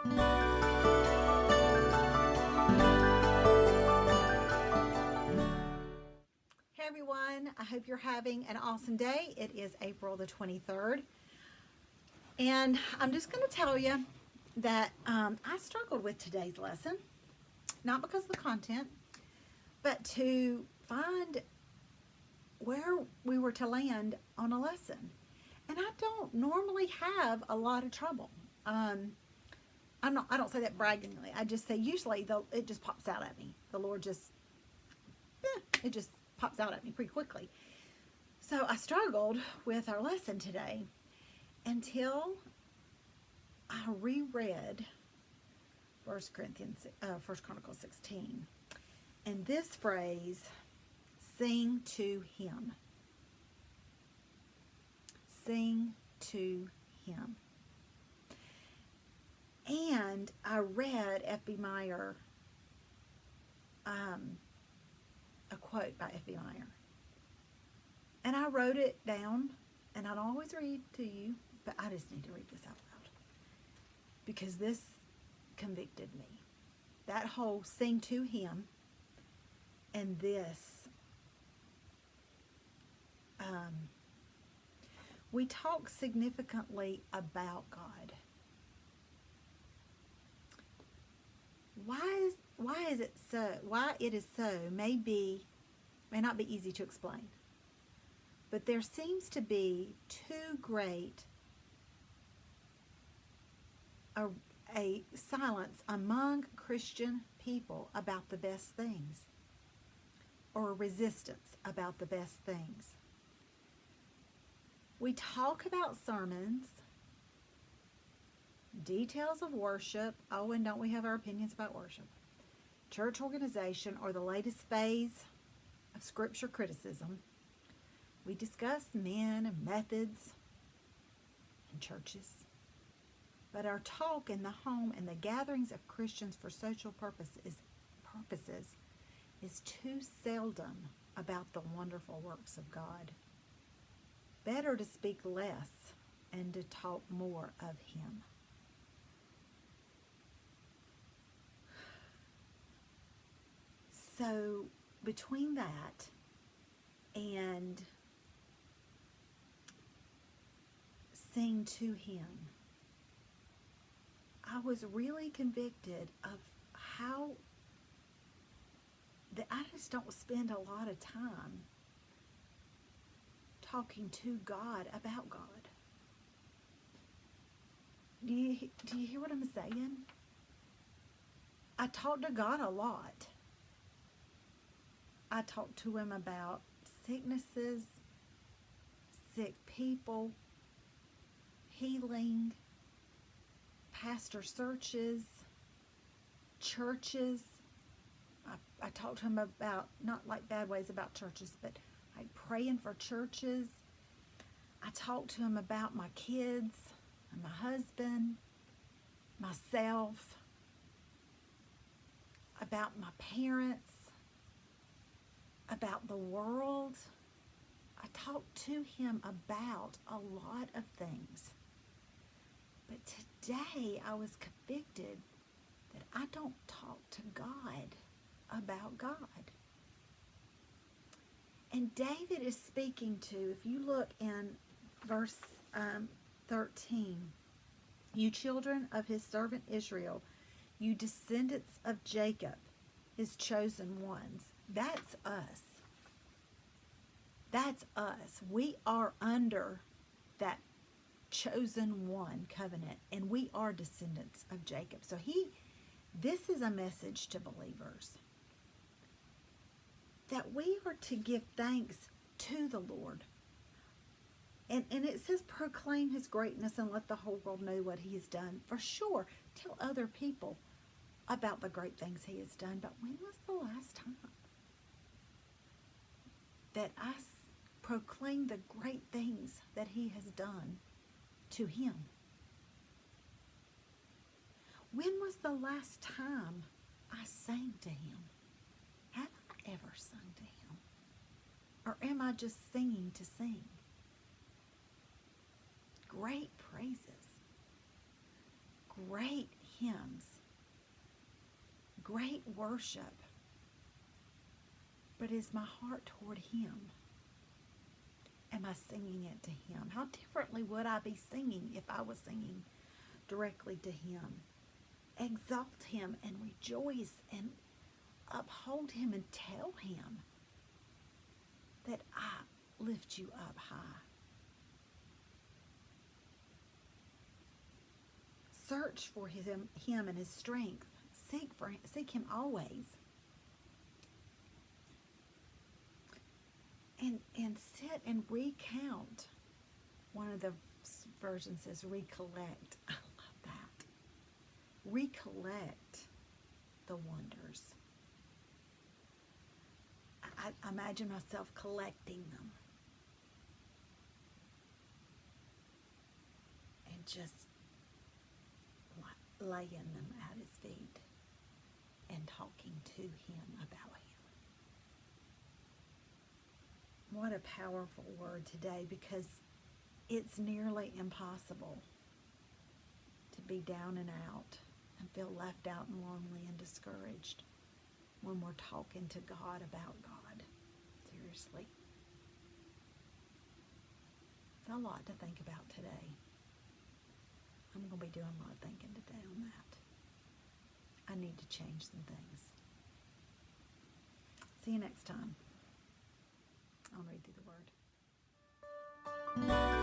Hey everyone, I hope you're having an awesome day. It is April the 23rd, and I'm just going to tell you that I struggled with today's lesson, not because of the content, but to find where we were to land on a lesson. And I don't normally have a lot of trouble. I don't say that braggingly. I just say usually it just pops out at me. The Lord just, it just pops out at me pretty quickly. So I struggled with our lesson today until I reread 1 Chronicles 16. And this phrase, sing to him. Sing to him. And I read F.B. Meyer, a quote by F.B. Meyer. And I wrote it down, and I don't always read to you, but I just need to read this out loud because this convicted me. That whole sing to him and this. We talk significantly about God. Why is it so? Why it is so may not be easy to explain. But there seems to be too great a silence among Christian people about the best things, or resistance about the best things. We talk about sermons, details of worship. Oh, and don't we have our opinions about worship? Church organization, or the latest phase of scripture criticism. We discuss men and methods in churches. But our talk in the home and the gatherings of Christians for social purposes is too seldom about the wonderful works of God. Better to speak less and to talk more of him. So between that and sing to him, I was really convicted of how that I just don't spend a lot of time talking to God about God. Do you hear what I'm saying? I talk to God a lot. I talk to him about sicknesses, sick people, healing, pastor searches, churches. I talk to him about, not like bad ways about churches, but like praying for churches. I talk to him about my kids and my husband, myself, about my parents, about the world. I talk to him about a lot of things. But today I was convicted that I don't talk to God about God. And David is speaking to, if you look in verse 13, you children of his servant Israel, you descendants of Jacob, his chosen ones. That's us. That's us. We are under that chosen one covenant, and we are descendants of Jacob. So this is a message to believers that we are to give thanks to the Lord. And it says proclaim his greatness and let the whole world know what he has done. For sure, tell other people about the great things he has done. But when was the last time that I proclaimed the great things that he has done to him? When was the last time I sang to him? Have I ever sung to him? Or am I just singing to sing? Great praises, great hymns, great worship. But is my heart toward Him? Am I singing it to Him? How differently would I be singing if I was singing directly to Him? Exalt Him and rejoice and uphold Him and tell Him that I lift you up high. Search for Him and His strength. Seek Him always. And sit and recount. One of the versions says recollect. I love that. Recollect the wonders. I imagine myself collecting them. And just laying them at His feet and talking to Him about Him. What a powerful word today, because it's nearly impossible to be down and out and feel left out and lonely and discouraged when we're talking to God about God. Seriously. It's a lot to think about today. I'm going to be doing a lot of thinking today on that. I need to change some things. See you next time. I'll read through the word.